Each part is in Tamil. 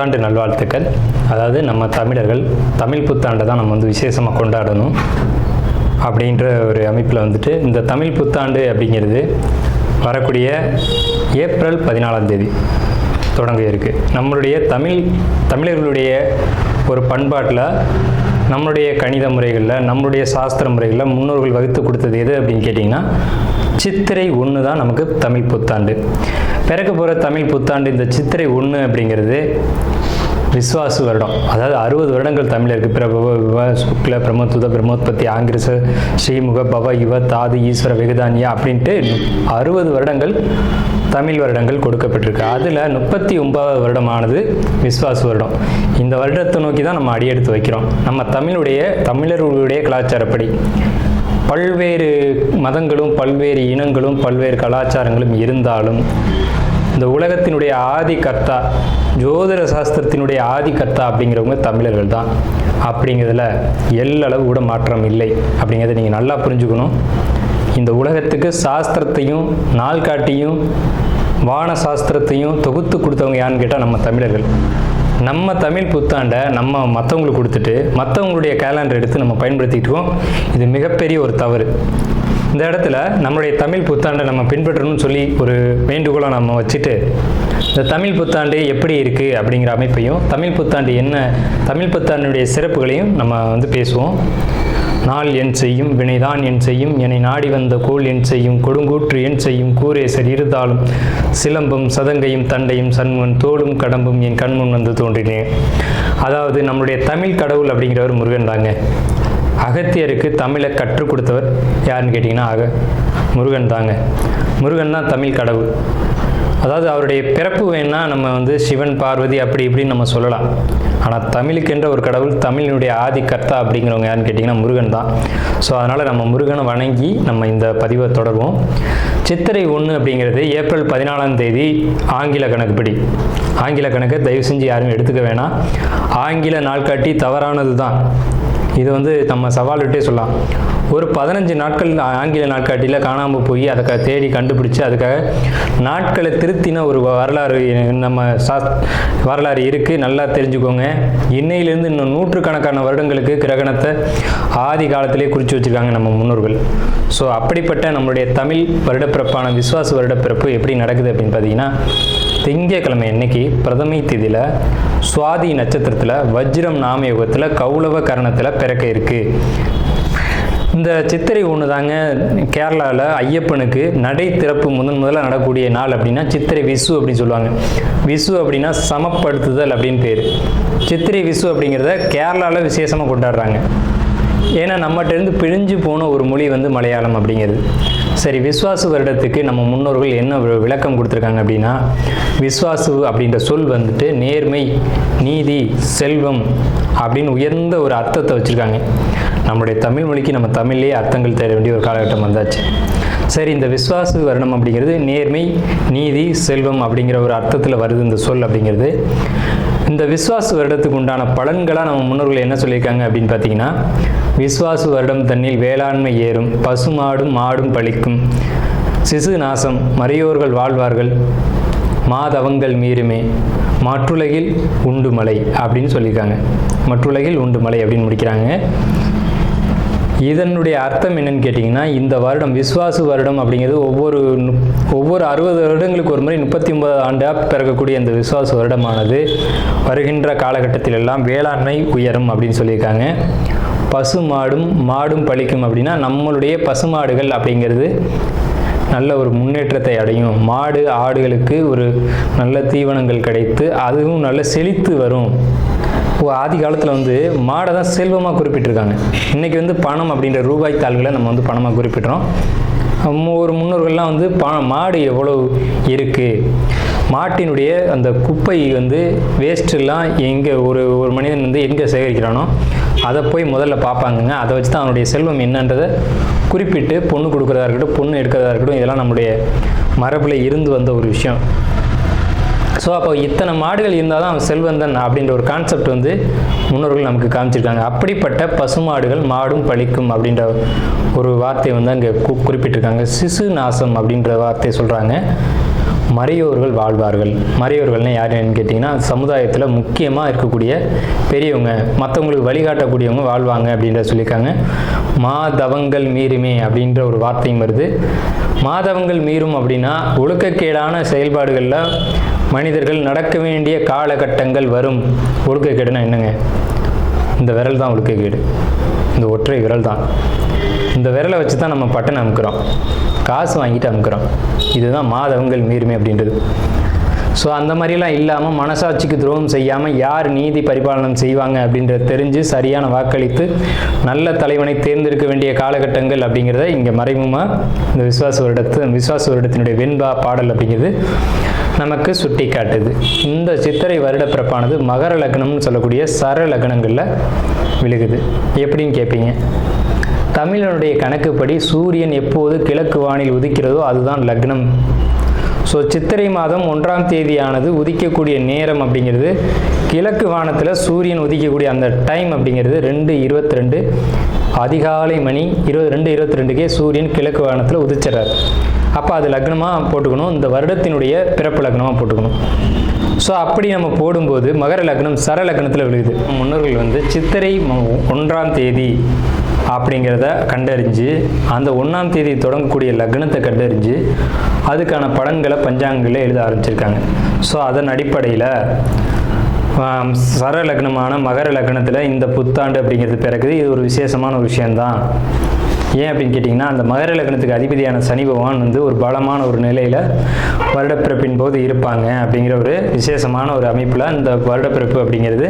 புத்தாண்டு நல்வாழ்த்துக்கள். அதாவது நம்ம தமிழர்கள் தமிழ் புத்தாண்டை தான் நம்ம வந்து விசேஷமாக கொண்டாடணும் அப்படின்ற ஒரு அமைப்பில் வந்துட்டு இந்த தமிழ் புத்தாண்டு அப்படிங்கிறது வரக்கூடிய ஏப்ரல் 14 தொடங்க இருக்குது. நம்மளுடைய தமிழர்களுடைய ஒரு பண்பாட்டில், நம்மளுடைய கணித முறைகளில், நம்மளுடைய சாஸ்திர முறைகளில் முன்னோர்கள் வகுத்து கொடுத்தது எது அப்படின்னு கேட்டிங்கன்னா சித்திரை 1 தான் நமக்கு தமிழ் புத்தாண்டு. பிறக்க போகிற தமிழ் புத்தாண்டு இந்த சித்திரை 1 அப்படிங்கிறது விஸ்வாசு வருடம். அதாவது 60 வருடங்கள் தமிழருக்கு பிரபவ விவ சுக்ல பிரமோத்துத பிரம்மோத்பத்தி ஆங்கிரச ஸ்ரீமுக பவ யுவ தாது ஈஸ்வர வெகுதானியா அப்படின்ட்டு 60 வருடங்கள் தமிழ் வருடங்கள் கொடுக்கப்பட்டிருக்கு. அதில் 39வது வருடமானது விஸ்வாசு வருடம். இந்த வருடத்தை நோக்கி தான் நம்ம அடியெடுத்து வைக்கிறோம். நம்ம தமிழர்களுடைய கலாச்சாரப்படி பல்வேறு மதங்களும் பல்வேறு இனங்களும் பல்வேறு கலாச்சாரங்களும் இருந்தாலும் இந்த உலகத்தினுடைய ஆதி கர்த்தா, ஜோதிட சாஸ்திரத்தினுடைய ஆதி கர்த்தா அப்படிங்கிறவங்க தமிழர்கள் தான். அப்படிங்கிறதுல எல்லளவு கூட மாற்றம் இல்லை அப்படிங்கிறத நீங்கள் நல்லா புரிஞ்சுக்கணும். இந்த உலகத்துக்கு சாஸ்திரத்தையும் நாள்காட்டியும் வான சாஸ்திரத்தையும் தொகுத்து கொடுத்தவங்க யாருன்னு கேட்டால் நம்ம தமிழர்கள். நம்ம தமிழ் புத்தாண்டை நம்ம மற்றவங்களுக்கு கொடுத்துட்டு மற்றவங்களுடைய கேலண்டர் எடுத்து நம்ம பயன்படுத்திக்கிட்டோம். இது மிகப்பெரிய ஒரு தவறு. இந்த இடத்துல நம்மளுடைய தமிழ் புத்தாண்டை நம்ம பின்பற்றணும்னு சொல்லி ஒரு வேண்டுகோளை நம்ம வச்சுட்டு இந்த தமிழ் புத்தாண்டு எப்படி இருக்குது அப்படிங்கிற அமைப்பையும் தமிழ் புத்தாண்டு என்ன, தமிழ் புத்தாண்டுடைய சிறப்புகளையும் நம்ம வந்து பேசுவோம். நாள் என் செய்யும் வினைதான் என் செய்யும் என்னை நாடி வந்த கோள் என் செய்யும் கொடுங்கூற்று என் செய்யும் கூரேசர் இருந்தாலும் சிலம்பும் சதங்கையும் தண்டையும் சண்முன் தோளும் கடம்பும் என் கண்முன் வந்து தோன்றினேன். அதாவது நம்மளுடைய தமிழ் கடவுள் அப்படிங்கிறவர் முருகன் தாங்க. அகத்தியருக்கு தமிழை கற்றுக் கொடுத்தவர் யாருன்னு கேட்டிங்கன்னா முருகன் தாங்க. முருகன் தான் தமிழ் கடவுள். அதாவது அவருடைய பிறப்பு வேணால் நம்ம வந்து சிவன் பார்வதி அப்படி இப்படின்னு நம்ம சொல்லலாம். ஆனால் தமிழுக்கென்ற ஒரு கடவுள், தமிழினுடைய ஆதி கர்த்தா அப்படிங்கிறவங்க யாருன்னு கேட்டிங்கன்னா முருகன் தான். ஸோ அதனால் நம்ம முருகனை வணங்கி நம்ம இந்த பதிவை தொடர்வோம். சித்திரை 1 அப்படிங்கிறது ஏப்ரல் 14 ஆங்கில கணக்குப்படி. ஆங்கில கணக்கை தயவு செஞ்சு யாரும் எடுத்துக்க வேணாம். ஆங்கில நாள்காட்டி தவறானது தான். இது வந்து நம்ம சவால் விட்டே சொல்லலாம். ஒரு 15 நாட்கள் ஆங்கில நாட்காட்டியில் காணாமல் போய் அதை தேடி கண்டுபிடிச்சி அதுக்காக நாட்களை திருத்தின ஒரு வரலாறு நம்ம வரலாறு இருக்குது. நல்லா தெரிஞ்சுக்கோங்க. இன்னையிலேருந்து இன்னும் நூற்றுக்கணக்கான வருடங்களுக்கு கிரகணத்தை ஆதி காலத்திலே குறித்து வச்சுருக்காங்க நம்ம முன்னோர்கள். ஸோ அப்படிப்பட்ட நம்மளுடைய தமிழ் வருடப்பிறப்பான விஸ்வாச வருடப்பிறப்பு எப்படி நடக்குது அப்படின்னு பார்த்தீங்கன்னா, திங்கட்கிழமை அன்னைக்கு பிரதமை திதியில் சுவாதி நட்சத்திரத்தில் வஜ்ரம் நாமயோகத்தில் கௌளவ கரணத்தில் பிறக்க இருக்குது. இந்த சித்திரை 1 தாங்க கேரளாவில் ஐயப்பனுக்கு நடை திறப்பு முதல்ல நடக்கக்கூடிய நாள் அப்படின்னா சித்திரை விசு அப்படின்னு சொல்லுவாங்க. விசு அப்படின்னா சமப்படுத்துதல் அப்படின்னு பேர். சித்திரை விசு அப்படிங்கிறத கேரளாவில் விசேஷமாக கொண்டாடுறாங்க. ஏன்னா நம்மகிட்டேருந்து பிழிஞ்சு போன ஒரு மொழி வந்து மலையாளம் அப்படிங்கிறது. சரி, விஸ்வாசு வருடத்துக்கு நம்ம முன்னோர்கள் என்ன விளக்கம் கொடுத்துருக்காங்க அப்படின்னா, விஸ்வாசு அப்படின்ற சொல் வந்துட்டு நேர்மை, நீதி, செல்வம் அப்படின்னு உயர்ந்த ஒரு அர்த்தத்தை வச்சுருக்காங்க. நம்முடைய தமிழ் மொழிக்கு நம்ம தமிழ்லேயே அர்த்தங்கள் தேட வேண்டிய ஒரு காலகட்டம் வந்தாச்சு. சரி, இந்த விஸ்வாசு வருடம் அப்படிங்கிறது நேர்மை, நீதி, செல்வம் அப்படிங்கிற ஒரு அர்த்தத்தில் வருது இந்த சொல் அப்படிங்கிறது. இந்த விஸ்வாசு வருடத்துக்கு உண்டான பலன்களாக நம்ம முன்னோர்கள் என்ன சொல்லியிருக்காங்க அப்படின்னு பார்த்தீங்கன்னா, விஸ்வாசு வருடம் தன்னில் வேளாண்மை ஏறும், பசுமாடும் மாடும் பழிக்கும், சிசு நாசம், மறையோர்கள் வாழ்வார்கள், மாதவங்கள் மீறுமே, மற்றுலகில் உண்டு மலை அப்படின்னு சொல்லியிருக்காங்க. மற்றுலகில் உண்டு மலை அப்படின்னு முடிக்கிறாங்க. இதனுடைய அர்த்தம் என்னன்னு கேட்டிங்கன்னா, இந்த வருடம் விஸ்வாசு வருடம் அப்படிங்கிறது ஒவ்வொரு 60 வருடங்களுக்கு ஒரு முறை 39 ஆண்டாக பிறக்கக்கூடிய இந்த விஸ்வாசு வருடமானது வருகின்ற காலகட்டத்தில் எல்லாம் வேளாண்மை உயரும் அப்படின்னு சொல்லியிருக்காங்க. மாடும் பழிக்கும் அப்படின்னா நம்மளுடைய பசுமாடுகள் அப்படிங்கிறது நல்ல ஒரு முன்னேற்றத்தை அடையும். மாடு ஆடுகளுக்கு ஒரு நல்ல தீவனங்கள் கிடைத்து அதுவும் நல்ல செழித்து வரும். ஆதி காலத்தில் வந்து மாடை தான் செல்வமாக குறிப்பிட்டிருக்காங்க. இன்றைக்கி வந்து பணம் அப்படின்ற ரூபாய் தாள்களை நம்ம வந்து பணமாக குறிப்பிட்றோம். ஒரு முன்னோர்கள்லாம் வந்து மாடு எவ்வளோ இருக்குது, மாட்டினுடைய அந்த குப்பை வந்து வேஸ்ட்டெல்லாம் எங்கே ஒரு மனிதன் வந்து எங்கே சேகரிக்கிறானோ அதை போய் முதல்ல பார்ப்பாங்கங்க. அதை வச்சு தான் அவனுடைய செல்வம் என்னன்றதை குறிப்பிட்டு பொண்ணு கொடுக்குறதா இருக்கட்டும், பொண்ணு எடுக்கிறதா இருக்கட்டும், இதெல்லாம் நம்முடைய மரபில் இருந்து வந்த ஒரு விஷயம். ஸோ அப்போ இத்தனை மாடுகள் இருந்தால் தான் அவன் செல்வந்தன் அப்படின்ற ஒரு கான்செப்ட் வந்து முன்னோர்கள் நமக்கு காமிச்சிருக்காங்க. அப்படிப்பட்ட பசுமாடுகள் மாடும் பழிக்கும் அப்படின்ற ஒரு வார்த்தையை வந்து அங்கே குறிப்பிட்டிருக்காங்க. சிசு நாசம் அப்படின்ற வார்த்தையை சொல்கிறாங்க. மறையோர்கள் வாழ்வார்கள். மறையோர்கள்னால் யாருன்னு கேட்டிங்கன்னா சமுதாயத்தில் முக்கியமாக இருக்கக்கூடிய பெரியவங்க, மற்றவங்களுக்கு வழிகாட்டக்கூடியவங்க வாழ்வாங்க அப்படின்ற சொல்லியிருக்காங்க. மாதவங்கள் மீறுமே அப்படின்ற ஒரு வார்த்தையும் வருது. மாதவங்கள் மீறும் அப்படின்னா ஒழுக்கக்கேடான செயல்பாடுகளில் மனிதர்கள் நடக்க வேண்டிய காலகட்டங்கள் வரும். ஒழுக்கக்கேடுனா என்னங்க? இந்த விரல் தான் ஒழுக்கக்கேடு, இந்த ஒற்றை விரல் தான். இந்த விரலை வச்சு தான் நம்ம பட்டனை அமுக்கிறோம், காசு வாங்கிட்டு அமுக்கிறோம். இதுதான் மாதவங்கள் மீறுமே அப்படின்றது. ஸோ அந்த மாதிரிலாம் இல்லாமல் மனசாட்சிக்கு துரோகம் செய்யாமல் யார் நீதி பரிபாலனம் செய்வாங்க அப்படின்றத தெரிஞ்சு சரியான வாக்களித்து நல்ல தலைவனை தேர்ந்தெடுக்க வேண்டிய காலகட்டங்கள் அப்படிங்கிறத இங்கே மறைமுகமாக இந்த விசுவாச வருடத்தினுடைய வெண்பா பாடல் அப்படிங்கிறது நமக்கு சுட்டி காட்டுது. இந்த சித்திரை வருட பிறப்பானது மகர லக்னம்னு சொல்லக்கூடிய சர லக்னங்களில் விழுகுது. எப்படின்னு கேட்பீங்க? தமிழனுடைய கணக்குப்படி சூரியன் எப்போது கிழக்கு வானில் உதிக்கிறதோ அதுதான் லக்னம். ஸோ சித்திரை மாதம் 1ஆம் தேதியானது உதிக்கக்கூடிய நேரம் அப்படிங்கிறது கிழக்கு வானத்தில் சூரியன் உதிக்கக்கூடிய அந்த டைம் அப்படிங்கிறது 2:22 அதிகாலை மணி 2:22க்கே சூரியன் கிழக்கு வானத்தில் உதிச்சிடறாரு. அப்போ அது லக்னமாக போட்டுக்கணும், இந்த வருடத்தினுடைய பிறப்பு லக்னமாக போட்டுக்கணும். ஸோ அப்படி நம்ம போடும்போது மகர லக்னம் சர லக்னத்தில் விழுகுது. முன்னோர்கள் சித்திரை 1ஆம் தேதி அப்படிங்கிறத கண்டறிஞ்சு அந்த 1ஆம் தேதி தொடங்கக்கூடிய லக்னத்தை கண்டறிஞ்சு அதுக்கான பலன்களை பஞ்சாங்கங்களில் எழுத ஆரம்பிச்சிருக்காங்க. ஸோ அதன் அடிப்படையில் சர லக்னமான மகர லக்னத்தில் இந்த புத்தாண்டு அப்படிங்கிறது பிறகுது. இது ஒரு விசேஷமான ஒரு விஷயந்தான். ஏன் அப்படின்னு கேட்டிங்கன்னா, அந்த மகர லக்னத்துக்கு அதிபதியான சனி பகவான் ஒரு பலமான ஒரு நிலையில் வருடப்பிறப்பின் போது இருப்பாங்க அப்படிங்கிற ஒரு விசேஷமான ஒரு அமைப்பில் இந்த வருடப்பிறப்பு அப்படிங்கிறது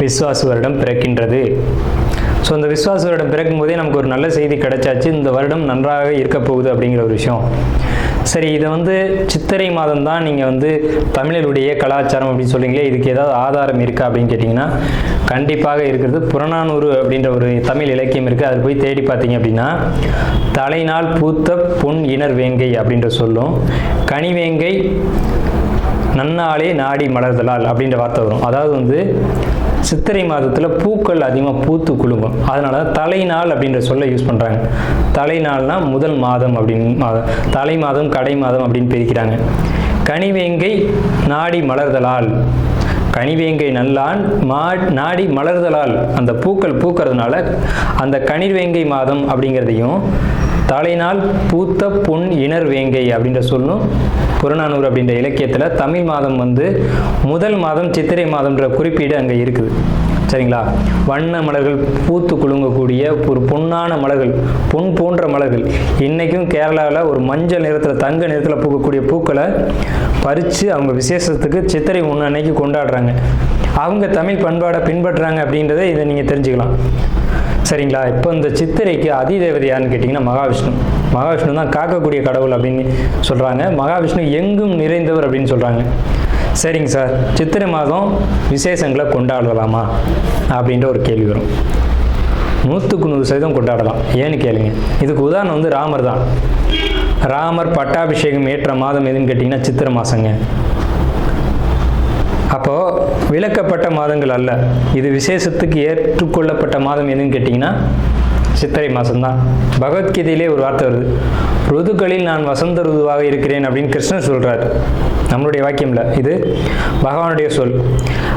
விஸ்வாச வருடம் பிறக்கின்றது. ஸோ இந்த விஸ்வாச வருடம் பிறக்கும் போதே நமக்கு ஒரு நல்ல செய்தி கிடைச்சாச்சு, இந்த வருடம் நன்றாக இருக்க போகுது அப்படிங்கிற ஒரு விஷயம். சரி, இதை சித்திரை மாதம் தான் நீங்கள் தமிழருடைய கலாச்சாரம் அப்படின்னு சொல்றீங்களே, இதுக்கு ஏதாவது ஆதாரம் இருக்கா அப்படின்னு கேட்டிங்கன்னா கண்டிப்பாக இருக்கிறது. புறநானூறு அப்படின்ற ஒரு தமிழ் இலக்கியம் இருக்குது. அதில் போய் தேடி பார்த்தீங்க அப்படின்னா தலைநாள் பூத்த பொன் இணர் வேங்கை அப்படின்ற சொல்லும், கனிவேங்கை நன்னாளே நாடி மலர்தலால் அப்படின்ற வார்த்தை வரும். அதாவது சித்திரை மாதத்தில் பூக்கள் அதிகமாக பூத்து குலுங்கும். அதனால தலைநாள் அப்படின்ற சொல்ல யூஸ் பண்ணுறாங்க. தலைநாள்னா முதல் மாதம் அப்படின்னு, தலை மாதம் கடை மாதம் அப்படின்னு பிரிக்கிறாங்க. கனிவேங்கை நாடி மலர்தலால், கனிவேங்கை நல்லான் நாடி மலர்தலால், அந்த பூக்கள் பூக்கிறதுனால அந்த கனிவேங்கை மாதம் அப்படிங்கிறதையும் தலைநாள் பூத்த பொன் இணர் வேங்கை அப்படின்ற சொல்லும் புறநானூறு அப்படின்ற இலக்கியத்தில் தமிழ் மாதம் முதல் மாதம் சித்திரை மாதம்ன்ற குறிப்பீடு அங்கே இருக்குது. சரிங்களா? வண்ண மலர்கள் பூத்து குலுங்கக்கூடிய ஒரு பொன்னான மலர்கள், பொன் போன்ற மலர்கள். இன்றைக்கும் கேரளாவில் ஒரு மஞ்சள் நிறத்தில் தங்க நிறத்தில் பூக்கக்கூடிய பூக்களை பறித்து அவங்க விசேஷத்துக்கு சித்திரை 1 அன்னைக்கு கொண்டாடுறாங்க. அவங்க தமிழ் பண்பாடை பின்பற்றுறாங்க அப்படின்றத இதை நீங்கள் தெரிஞ்சுக்கலாம். சரிங்களா? இப்போ இந்த சித்திரைக்கு அதிதேவதை யாருன்னு கேட்டிங்கன்னா மகாவிஷ்ணு. மகாவிஷ்ணு தான் காக்கக்கூடிய கடவுள் அப்படின்னு சொல்கிறாங்க. மகாவிஷ்ணு எங்கும் நிறைந்தவர் அப்படின்னு சொல்கிறாங்க. சரிங்க சார், சித்திரை மாதம் விசேஷங்களை கொண்டாடலாமா அப்படின்ற ஒரு கேள்வி வரும். 100% கொண்டாடலாம். ஏன்னு கேளுங்க. இதுக்கு உதாரணம் ராமர் தான். ராமர் பட்டாபிஷேகம் ஏற்ற மாதம் எதுன்னு கேட்டிங்கன்னா சித்திரை மாதங்க. அப்போது விலக்கப்பட்ட மாதங்கள் அல்ல, இது விசேஷத்துக்கு ஏற்றுக்கொள்ளப்பட்ட மாதம் எதுன்னு கேட்டிங்கன்னா சித்திரை மாதம்தான். பகவத்கீதையிலே ஒரு வார்த்தை வருது, ருதுக்களில் நான் வசந்த ருதுவாக இருக்கிறேன் அப்படின்னு கிருஷ்ணன் சொல்கிறார். நம்மளுடைய வாக்கியம்ல, இது பகவானுடைய சொல்.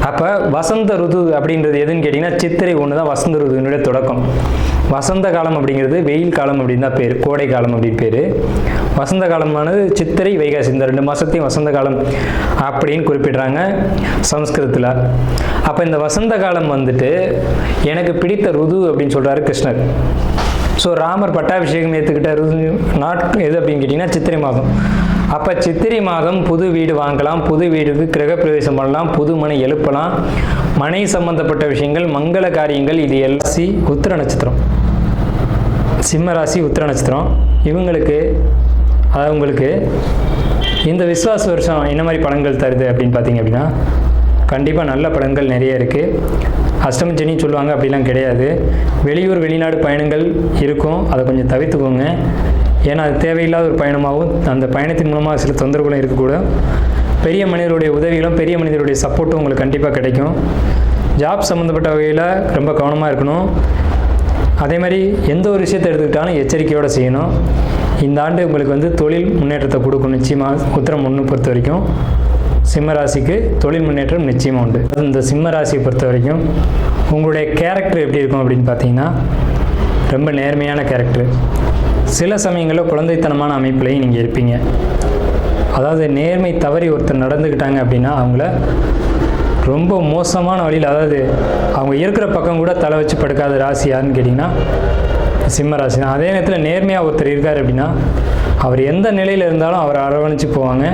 அப்போ வசந்த ருது அப்படின்றது எதுன்னு கேட்டிங்கன்னா சித்திரை 1 தான் வசந்த ருதுனுடைய தொடக்கம். வசந்த காலம் அப்படிங்கிறது வெயில் காலம் அப்படின்னு தான் பேர், கோடை காலம் அப்படின்னு பேர். வசந்த காலமானது சித்திரை வைகாசி, இந்த 2 மாதத்தையும் வசந்த காலம் அப்படின்னு குறிப்பிடுறாங்க சமஸ்கிருதத்தில். அப்போ இந்த வசந்த காலம் எனக்கு பிடித்த ருது அப்படின்னு சொல்கிறாரு கிருஷ்ணர். ஸோ ராமர் பட்டாபிஷேகம் ஏற்றுக்கிட்ட நாட்கள் எது அப்படின்னு கேட்டிங்கன்னா சித்திரை மாதம். அப்போ சித்திரை மாதம் புது வீடு வாங்கலாம், புது வீடுக்கு கிரகப்பிரவேசம் பண்ணலாம், புது மனை எழுப்பலாம், மனை சம்பந்தப்பட்ட விஷயங்கள், மங்கள காரியங்கள், இது எல்லாம் உத்திர நட்சத்திரம், சிம்ம ராசி உத்திர நட்சத்திரம். இவங்களுக்கு அவங்களுக்கு இந்த விஸ்வாச வருஷம் என்ன மாதிரி பலன்கள் தருது அப்படின்னு பார்த்தீங்க அப்படின்னா கண்டிப்பாக நல்ல பலன்கள் நிறைய இருக்குது. அஷ்டமச்சனின்னு சொல்லுவாங்க, அப்படிலாம் கிடையாது. வெளியூர் வெளிநாடு பயணங்கள் இருக்கும், அதை கொஞ்சம் தவிர்த்துக்கோங்க. ஏன்னா அது தேவையில்லாத ஒரு பயணமாகவும் அந்த பயணத்தின் மூலமாக சில தொந்தரவுகளும் இருக்கக்கூடும். பெரிய மனிதருடைய உதவிகளும் பெரிய மனிதருடைய சப்போர்ட்டும் உங்களுக்கு கண்டிப்பாக கிடைக்கும். ஜாப் சம்மந்தப்பட்ட வகையில் ரொம்ப கவனமாக இருக்கணும். அதே மாதிரி எந்த ஒரு விஷயத்தை எடுத்துக்கிட்டாலும் எச்சரிக்கையோடு செய்யணும். இந்த ஆண்டு உங்களுக்கு வந்து தொழில் முன்னேற்றத்தை கொடுக்கும் நிச்சயமாக. உத்திரம் 1 பொறுத்த வரைக்கும் சிம்ம ராசிக்கு தொழில் முன்னேற்றம் நிச்சயமாக உண்டு. இந்த சிம்ம ராசியை பொறுத்த வரைக்கும் உங்களுடைய கேரக்டர் எப்படி இருக்கும் அப்படின்னு பார்த்தீங்கன்னா, ரொம்ப நேர்மையான கேரக்டர். சில சமயங்களில் குழந்தைத்தனமான அமைப்புலையும் நீங்கள் இருப்பீங்க. அதாவது நேர்மை தவறி ஒருத்தர் நடந்துக்கிட்டாங்க அப்படின்னா அவங்கள ரொம்ப மோசமான வழியில், அதாவது அவங்க இருக்கிற பக்கம் கூட தலை வச்சு படுக்காத ராசி யாருன்னு கேட்டிங்கன்னா சிம்ம ராசி தான். அதே நேரத்தில் நேர்மையாக ஒருத்தர் இருக்கார் அப்படின்னா அவர் எந்த நிலையில் இருந்தாலும் அவரை அரவணைச்சு போவாங்க.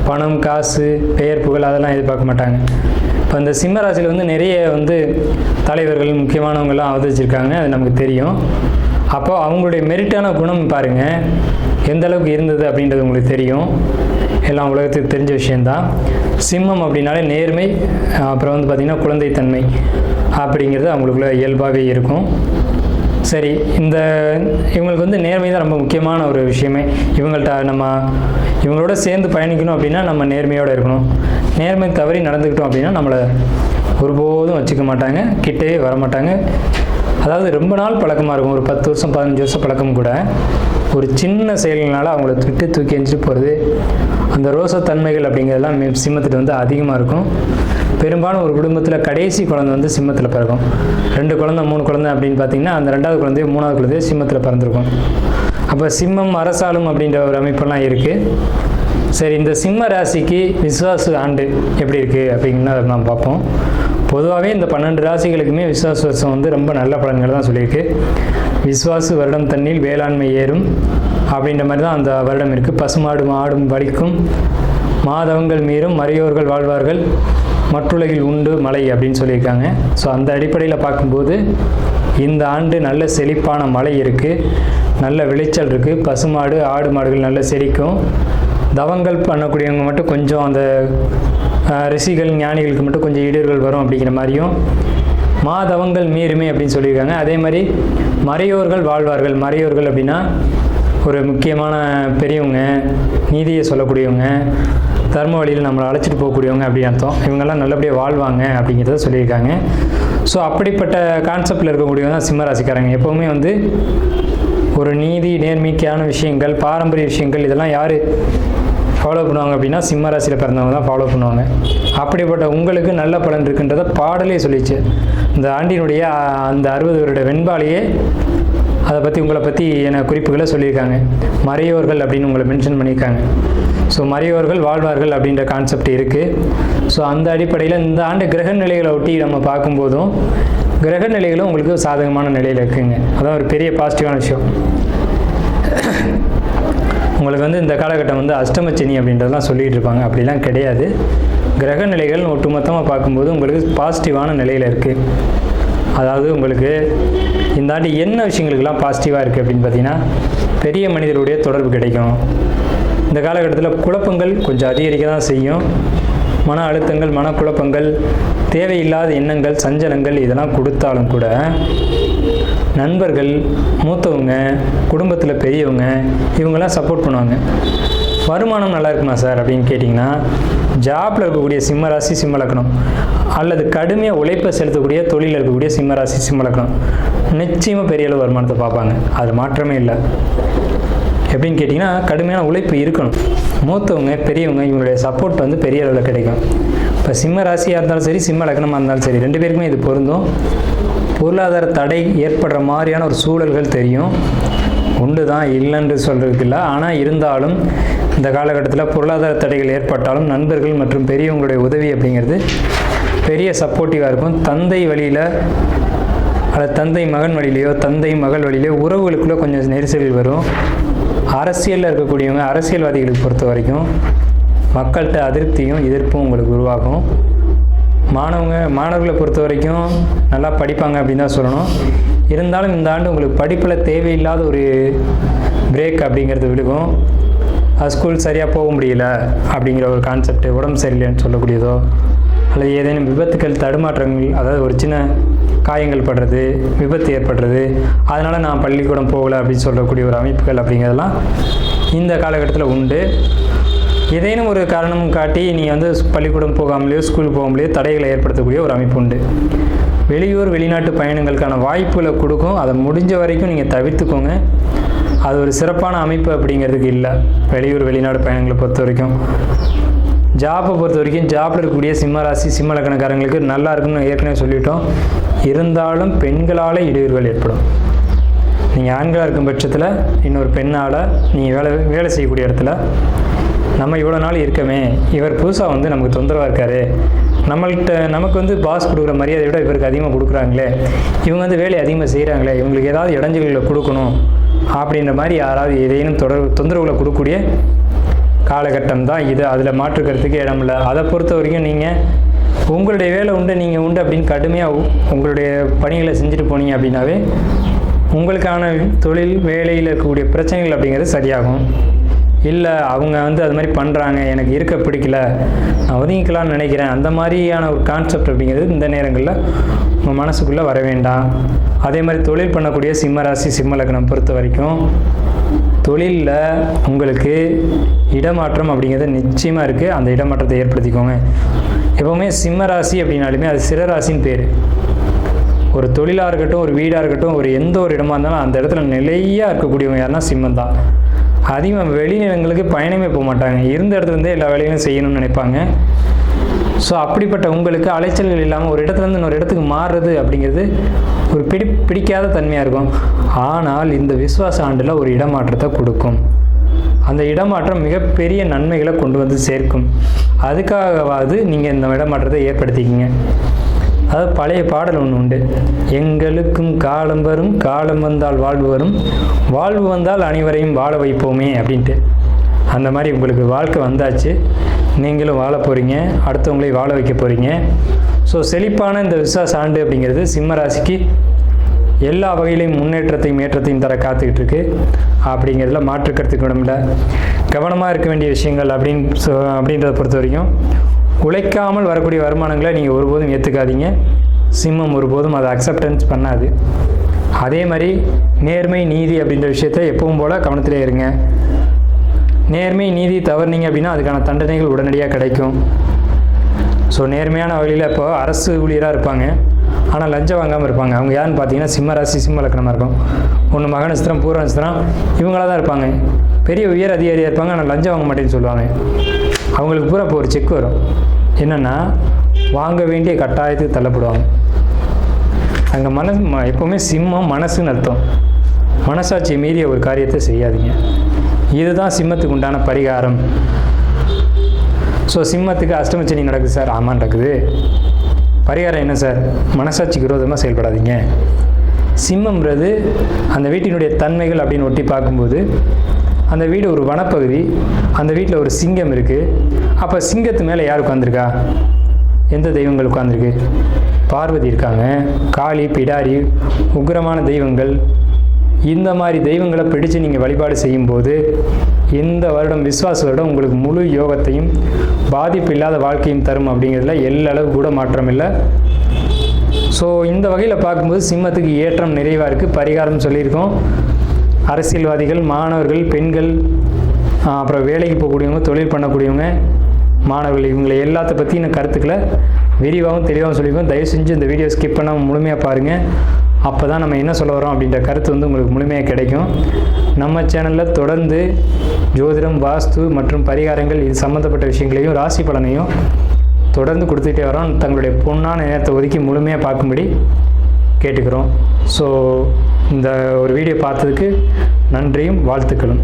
பணம், காசு, பெயர், புகழ் அதெல்லாம் எதிர்பார்க்க மாட்டாங்க. இப்போ இந்த சிம்ம ராசியில் வந்து நிறைய வந்து தலைவர்கள் முக்கியமானவங்கள்லாம் அவதரிச்சிருக்காங்க, அது நமக்கு தெரியும். அப்போ அவங்களுடைய மெரிட்டான குணம் பாருங்கள் எந்த அளவுக்கு இருந்தது அப்படின்றது உங்களுக்கு தெரியும். எல்லாம் உலகத்துக்கு தெரிஞ்ச விஷயந்தான். சிம்மம் அப்படின்னாலே நேர்மை, அப்புறம் வந்து பார்த்திங்கன்னா குழந்தைத்தன்மை அப்படிங்கிறது அவங்களுக்குள்ள இயல்பாகவே இருக்கும். சரி, இவங்களுக்கு வந்து நேர்மை தான் ரொம்ப முக்கியமான ஒரு விஷயமே. இவங்களோட சேர்ந்து பயணிக்கணும் அப்படின்னா நம்ம நேர்மையோடு இருக்கணும். நேர்மை தவறி நடந்துக்கிட்டோம் அப்படின்னா நம்மளை ஒருபோதும் வச்சுக்க மாட்டாங்க, கிட்டே வரமாட்டாங்க. அதாவது ரொம்ப நாள் பழக்கமாக இருக்கும், ஒரு 10 வருஷம் 15 வருஷம் பழக்கம் கூட ஒரு சின்ன செயல்னால அவங்கள தூக்கி எஞ்சிட்டு போகிறது, அந்த ரோசத்தன்மைகள் அப்படிங்கிறதெல்லாம் சிம்மத்தில் வந்து அதிகமாக இருக்கும். பெரும்பாலும் ஒரு குடும்பத்தில் கடைசி குழந்தை வந்து சிம்மத்தில் பிறக்கும். 2 குழந்தை 3 குழந்தை அப்படின்னு பார்த்தீங்கன்னா அந்த 2வது குழந்தையோ 3வது குழந்தையோ சிம்மத்தில் பிறந்திருக்கும். அப்போ சிம்மம் அரசாளும் அப்படின்ற ஒரு அமைப்பெல்லாம் இருக்குது. சரி, இந்த சிம்ம ராசிக்கு விஸ்வாச ஆண்டு எப்படி இருக்குது அப்படின்னா நாம் பார்ப்போம். பொதுவாகவே இந்த 12 ராசிகளுக்குமே விஸ்வாச வருஷம் வந்து ரொம்ப நல்ல பலன்கள் தான் சொல்லியிருக்கு. விஸ்வாசு வருடம் தண்ணில் வேளாண்மை ஏறும் அப்படின்ற மாதிரி தான் அந்த வருடம் இருக்குது. பசுமாடு ஆடும் வலிக்கும், மாதவங்கள் மீறும், மறையோர்கள் வாழ்வார்கள், மற்றுலகில் உண்டு மழை அப்படின்னு சொல்லியிருக்காங்க. ஸோ அந்த அடிப்படையில் பார்க்கும்போது இந்த ஆண்டு நல்ல செழிப்பான மழை இருக்குது, நல்ல விளைச்சல் இருக்குது. பசுமாடு ஆடு மாடுகள் நல்ல செழிக்கும். தவங்கள் பண்ணக்கூடியவங்க மட்டும் கொஞ்சம் அந்த ரிஷிகள் ஞானிகளுக்கு மட்டும் கொஞ்சம் இடர்கள் வரும் அப்படிங்கிற மாதிரியும், மாதவங்கள் மீறுமே அப்படின்னு சொல்லியிருக்காங்க. அதே மாதிரி மறையோர்கள் வாழ்வார்கள். மறையோர்கள் அப்படின்னா ஒரு முக்கியமான பெரியவங்க, நீதியை சொல்லக்கூடியவங்க, தர்ம வழியில் நம்மளை அழைச்சிட்டு போகக்கூடியவங்க அப்படின்னு அர்த்தம். இவங்கெல்லாம் நல்லபடியாக வாழ்வாங்க அப்படிங்கிறத சொல்லியிருக்காங்க. ஸோ அப்படிப்பட்ட கான்செப்டில் இருக்கக்கூடியவங்க தான் சிம்மராசிக்காரங்க. எப்போவுமே வந்து ஒரு நீதி நேர்மைக்கான விஷயங்கள், பாரம்பரிய விஷயங்கள் இதெல்லாம் யார் ஃபாலோ பண்ணுவாங்க அப்படின்னா சிம்ம ராசியில் பிறந்தவங்க தான் ஃபாலோ பண்ணுவாங்க. அப்படிப்பட்ட உங்களுக்கு நல்ல பலன் இருக்குன்றதை பாடலே சொல்லிச்சு. இந்த ஆண்டினுடைய அந்த 60 வருட வெண்பாலையே அதை பற்றி உங்களை பற்றி என குறிப்புகளை சொல்லியிருக்காங்க. மறையோர்கள் அப்படின்னு உங்களை மென்ஷன் பண்ணியிருக்காங்க. ஸோ மறையோர்கள் வாழ்வார்கள் அப்படின்ற கான்செப்ட் இருக்குது. ஸோ அந்த அடிப்படையில் இந்த ஆண்டு கிரக நிலைகளை ஒட்டி நம்ம பார்க்கும்போதும் கிரக நிலைகளும் உங்களுக்கு சாதகமான நிலையில் இருக்குங்க. அதான் ஒரு பெரிய பாசிட்டிவான விஷயம். உங்களுக்கு வந்து இந்த காலகட்டம் வந்து அஷ்டமச்சனி அப்படின்றதெல்லாம் சொல்லிகிட்டு இருப்பாங்க, அப்படிலாம் கிடையாது. கிரக நிலைகள் ஒட்டுமொத்தமாக பார்க்கும்போது உங்களுக்கு பாசிட்டிவான நிலையில் இருக்குது. அதாவது உங்களுக்கு இந்த ஆண்டு என்ன விஷயங்களுக்கெல்லாம் பாசிட்டிவாக இருக்குது அப்படின்னு பார்த்தீங்கன்னா, பெரிய மனிதருடைய தொடர்பு கிடைக்கும். இந்த காலகட்டத்தில் குழப்பங்கள் கொஞ்சம் அதிகரிக்க தான் செய்யும். மன அழுத்தங்கள், மனக்குழப்பங்கள், தேவையில்லாத எண்ணங்கள், சஞ்சலங்கள் இதெல்லாம் கொடுத்தாலும் கூட நண்பர்கள், மூத்தவங்க, குடும்பத்தில் பெரியவங்க இவங்கெல்லாம் சப்போர்ட் பண்ணுவாங்க. வருமானம் நல்லா இருக்குமா சார் அப்படின்னு கேட்டிங்கன்னா, ஜாப்பில் இருக்கக்கூடிய சிம்ம ராசி சிம்ம லக்னம் அல்லது கடுமையாக உழைப்பை செலுத்தக்கூடிய தொழிலில் இருக்கக்கூடிய சிம்ம ராசி சிம்ம லக்னம் நிச்சயமாக பெரிய அளவு வருமானத்தை பார்ப்பாங்க. அது மாற்றமே இல்லை. எப்படின்னு கேட்டிங்கன்னா, கடுமையான உழைப்பு இருக்கணும். மூத்தவங்க, பெரியவங்க இவங்களுடைய சப்போர்ட் வந்து பெரிய அளவில் கிடைக்கும். இப்போ சிம்ம ராசியாக இருந்தாலும் சரி, சிம்ம லக்னமாக இருந்தாலும் சரி, 2 பேருக்குமே இது பொருந்தும். பொருளாதார தடை ஏற்படுற மாதிரியான ஒரு சூழல்கள் தெரியும், உண்டு தான், இல்லைன்னு சொல்கிறதுக்கு இல்லை. ஆனால் இருந்தாலும் இந்த காலகட்டத்தில் பொருளாதார தடைகள் ஏற்பட்டாலும் நண்பர்கள் மற்றும் பெரியவங்களுடைய உதவி அப்படிங்கிறது பெரிய சப்போர்ட்டிவாக இருக்கும். தந்தை வழியில் அல்லது தந்தை மகன் வழியிலையோ தந்தை மகள் வழியிலையோ உறவுகளுக்குள்ளே கொஞ்சம் நெரிசல்கள் வரும். அரசியலில் இருக்கக்கூடியவங்க, அரசியல்வாதிகளுக்கு பொறுத்த வரைக்கும் மக்கள்கிட்ட அதிருப்தியும் எதிர்ப்பும் உங்களுக்கு உருவாகும். மாணவர்களை பொறுத்த வரைக்கும் நல்லா படிப்பாங்க அப்படின்னு தான் சொல்லணும். இருந்தாலும் இந்த ஆண்டு உங்களுக்கு படிப்பில் தேவையில்லாத ஒரு பிரேக் அப்படிங்கிறது விழுகும். ஸ்கூல் சரியாக போக முடியல அப்படிங்கிற ஒரு கான்செப்ட், உடம்பு சரியில்லைன்னு சொல்லக்கூடியதோ அல்லது ஏதேனும் விபத்துக்கள், தடுமாற்றங்கள், அதாவது ஒரு சின்ன காயங்கள் படுறது, விபத்து ஏற்படுறது, அதனால் நான் பள்ளிக்கூடம் போகலை அப்படின்னு சொல்லக்கூடிய ஒரு அமைப்புகள் அப்படிங்கிறதெல்லாம் இந்த காலகட்டத்தில் உண்டு. ஏதேனும் ஒரு காரணமும் காட்டி நீங்கள் வந்து பள்ளிக்கூடம் போகாமலேயோ ஸ்கூல் போகாமலேயோ தடைகளை ஏற்படுத்தக்கூடிய ஒரு அமைப்பு உண்டு. வெளியூர் வெளிநாட்டு பயணங்களுக்கான வாய்ப்புகளை கொடுக்கும். அதை முடிஞ்ச வரைக்கும் நீங்கள் தவிர்த்துக்கோங்க. அது ஒரு சிறப்பான அமைப்பு அப்படிங்கிறதுக்கு இல்லை. வெளியூர் வெளிநாடு பயணங்களை பொறுத்த வரைக்கும். ஜாப்பை பொறுத்த வரைக்கும் ஜாப்பில் இருக்கக்கூடிய சிம்ம ராசி சிம்ம லக்னக்காரங்களுக்கு நல்லா இருக்குன்னு ஏற்கனவே சொல்லிட்டோம். இருந்தாலும் பெண்களால் இடையூறுகள் ஏற்படும். நீங்கள் ஆண்களாக இருக்கும் பட்சத்தில் இன்னொரு பெண்ணால் நீங்கள் வேலை செய்யக்கூடிய இடத்துல நம்ம இவ்வளோ நாள் இருக்கமே, இவர் புதுசாக வந்து நமக்கு தொந்தரவாக இருக்காரு, நமக்கு வந்து பாஸ் கொடுக்குற மரியாதையை விட இவருக்கு அதிகமாக கொடுக்குறாங்களே, இவங்க வந்து வேலையை அதிகமாக செய்கிறாங்களே, இவங்களுக்கு ஏதாவது இடைஞ்சல்களை கொடுக்கணும் அப்படின்ற மாதிரி யாராவது ஏதேனும் தொந்தரவுகளை கொடுக்கக்கூடிய காலகட்டம் தான் இது. அதில் மாற்றுக்கிறதுக்கு இடம் இல்லை. அதை பொறுத்த வரைக்கும் நீங்கள் உங்களுடைய வேலை உண்டு, நீங்கள் உண்டு அப்படின்னு கடுமையாக உங்களுடைய பணிகளை செஞ்சுட்டு போனீங்க அப்படின்னாவே உங்களுக்கான தொழில் வேலையில் இருக்கக்கூடிய பிரச்சனைகள் அப்படிங்கிறது சரியாகும். இல்லை அவங்க வந்து அது மாதிரி பண்ணுறாங்க, எனக்கு இருக்க பிடிக்கல, நான் ஒதுங்கிக்கலான்னு நினைக்கிறேன், அந்த மாதிரியான ஒரு கான்செப்ட் அப்படிங்கிறது இந்த நேரங்களில் உங்கள் மனசுக்குள்ளே வர வேண்டாம். அதே மாதிரி தொழில் பண்ணக்கூடிய சிம்ம ராசி சிம்ம லக்னம் பொறுத்த வரைக்கும் தொழிலில் உங்களுக்கு இடமாற்றம் அப்படிங்கிறது நிச்சயமாக இருக்குது. அந்த இடமாற்றத்தை ஏற்படுத்திக்கோங்க. எப்போவுமே சிம்ம ராசி அப்படின்னாலுமே அது சிறராசின்னு பேர். ஒரு தொழிலாக இருக்கட்டும், ஒரு வீடாக இருக்கட்டும், ஒரு எந்த ஒரு இடமா இருந்தாலும் அந்த இடத்துல நிலையாக இருக்கக்கூடியவங்க யாருன்னா சிம்மம் தான். அதிகமாக வெளிநிலங்களுக்கு பயணமே போக மாட்டாங்க. இருந்த இடத்துலேருந்தே எல்லா வேலையும் செய்யணும்னு நினைப்பாங்க. ஸோ அப்படிப்பட்ட உங்களுக்கு அலைச்சல்கள் இல்லாமல் ஒரு இடத்துலேருந்து இன்னொரு இடத்துக்கு மாறுறது அப்படிங்கிறது ஒரு பிடிக்காத தன்மையாக இருக்கும். ஆனால் இந்த விஸ்வாச ஆண்டில் ஒரு இடமாற்றத்தை கொடுக்கும். அந்த இடமாற்றம் மிகப்பெரிய நன்மைகளை கொண்டு வந்து சேர்க்கும். அதுக்காகவாவது நீங்கள் இந்த இடமாற்றத்தை ஏற்படுத்திக்கிங்க. அதாவது பழைய பாடல் ஒன்று உண்டு, எங்களுக்கும் காலம் வரும், காலம் வந்தால் வாழ்வு வரும், வாழ்வு வந்தால் அனைவரையும் வாழ வைப்போமே அப்படின்ட்டு. அந்த மாதிரி உங்களுக்கு வாழ்க்கை வந்தாச்சு, நீங்களும் வாழ போகிறீங்க, அடுத்தவங்களையும் வாழ வைக்க போகிறீங்க. ஸோ செழிப்பான இந்த விசுவாச ஆண்டு அப்படிங்கிறது சிம்ம ராசிக்கு எல்லா வகையிலையும் முன்னேற்றத்தையும் ஏற்றத்தையும் தர காத்துக்கிட்டு இருக்கு. அப்படிங்கிறதுல மாற்றுக்கிறதுக்கு இடமில்ல. கவனமாக இருக்க வேண்டிய விஷயங்கள் அப்படின்றத பொறுத்த வரைக்கும் உழைக்காமல் வரக்கூடிய வருமானங்களை நீங்கள் ஒருபோதும் ஏற்றுக்காதீங்க. சிம்மம் ஒருபோதும் அதை அக்செப்டன்ஸ் பண்ணாது. அதே மாதிரி நேர்மை நீதி அப்படின்ற விஷயத்த எப்பவும் போல் கவனத்திலே இருங்க. நேர்மை நீதி தவறுனீங்க அப்படின்னா அதுக்கான தண்டனைகள் உடனடியாக கிடைக்கும். ஸோ நேர்மையான வழியில் இப்போ அரசு ஊழியராக இருப்பாங்க, ஆனால் லஞ்சம் வாங்காமல் இருப்பாங்க. அவங்க யாருன்னு பார்த்தீங்கன்னா சிம்ம ராசி சிம்ம லக்னமாக இருக்கும். ஒன்று மக நட்சத்திரம் பூர நட்சத்திரம் இவங்களாக தான் இருப்பாங்க. பெரிய உயர் அதிகாரியாக இருப்பாங்க, ஆனால் லஞ்சம் வாங்க மாட்டேன்னு சொல்லுவாங்க. அவங்களுக்கு பூரா இப்போ ஒரு செக் வரும், என்னென்னா வாங்க வேண்டிய கட்டாயத்துக்கு தள்ளப்படுவாங்க. அங்கே எப்போவுமே சிம்மம் மனசுன்னு அர்த்தம். மனசாட்சியை மீறிய ஒரு காரியத்தை செய்யாதீங்க. இதுதான் சிம்மத்துக்கு உண்டான பரிகாரம். ஸோ சிம்மத்துக்கு அஷ்டமச்சனி நடக்குது சார். ஆமாம் நடக்குது. பரிகாரம் என்ன சார்? மனசாட்சிக்கு விரோதமாக செயல்படாதீங்க. சிம்மம்ன்றது அந்த வீட்டினுடைய தன்மைகள் அப்படின்னு ஒட்டி பார்க்கும்போது அந்த வீடு ஒரு வனப்பகுதி, அந்த வீட்டில் ஒரு சிங்கம் இருக்குது. அப்போ சிங்கத்து மேலே யார் உட்காந்துருக்கா? எந்த தெய்வங்கள் உட்காந்துருக்கு? பார்வதி இருக்காங்க, காளி, பிடாரி, உக்கிரமான தெய்வங்கள். இந்த மாதிரி தெய்வங்களை பிடிச்சு நீங்கள் வழிபாடு செய்யும்போது இந்த வருடம் விஸ்வாச வருடம் உங்களுக்கு முழு யோகத்தையும் பாதிப்பு இல்லாத வாழ்க்கையும் தரும். அப்படிங்கிறதுல எல்லளவு கூட மாற்றம் இல்லை. ஸோ இந்த வகையில் பார்க்கும்போது சிம்மத்துக்கு ஏற்றம் நிறைவாக இருக்குது. பரிகாரம் சொல்லியிருக்கோம். அரசியல்வாதிகள், மாணவர்கள், பெண்கள், அப்புறம் வேலைக்கு போகக்கூடியவங்க, தொழில் பண்ணக்கூடியவங்க, மாணவர்கள், இவங்களை எல்லாத்த பற்றின கருத்துக்களை விரிவாகவும் தெளிவாகவும் சொல்லியிருக்கோம். தயவு செஞ்சு இந்த வீடியோ ஸ்கிப் பண்ணாமல் முழுமையாக பாருங்கள். அப்போ தான் நம்ம என்ன சொல்ல வரோம் அப்படின்ற கருத்து வந்து உங்களுக்கு முழுமையாக கிடைக்கும். நம்ம சேனலில் தொடர்ந்து ஜோதிடம், வாஸ்து மற்றும் பரிகாரங்கள் இது சம்மந்தப்பட்ட விஷயங்களையும் ராசி பலனையும் தொடர்ந்து கொடுத்துட்டே வரோம். தங்களுடைய பொன்னான நேரத்தை ஒதுக்கி முழுமையாக பார்க்கும்படி கேட்டுக்கிறோம். ஸோ இந்த ஒரு வீடியோ பார்த்ததுக்கு நன்றியும் வாழ்த்துக்களும்.